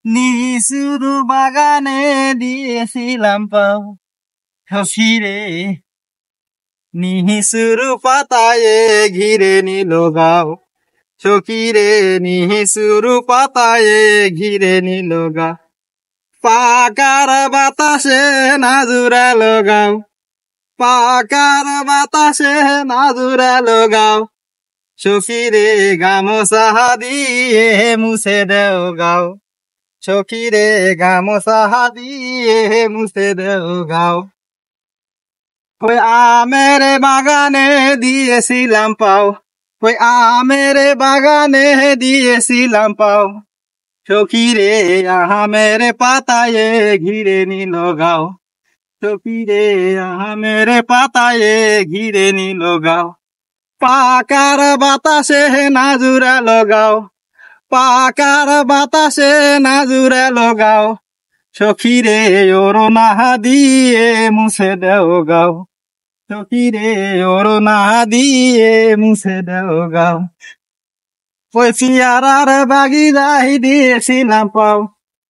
নিশুরু বাগানে দিয়েছিলাম পাও ফিরে নিশুরু পাতায় ঘিরে নিল গাও সখীরে নিশুরু পাতায় ঘিরে নিল গা পাকার বাতাসে নাজুরালো গাও পাকার বাতাসে নাজুরালো গাও সখীরে গামোচা দিয়ে মুছে দেও গাও সখীরে গামোচা দিয়ে মুছে দেও গাও ওই আমের বাগানে দিয়েছিলাম পাও ওই আমের বাগানে দিয়েছিলাম পাও সখীরে আমের পাতায় ঘিরে নিল গাও সখীরে আমের পাতায় ঘিরে নিল গাও পাকার বাতাসে নাজুরালো গাও পাকার বাতাসে নাজুরালো গাও সখীরে ওড়না দিয়ে মুছে দেও গাও সখীরে ওড়না দিয়ে মুছে দেও গাও ওই পিয়ারার বাগিচায় দিয়েছিলাম পাও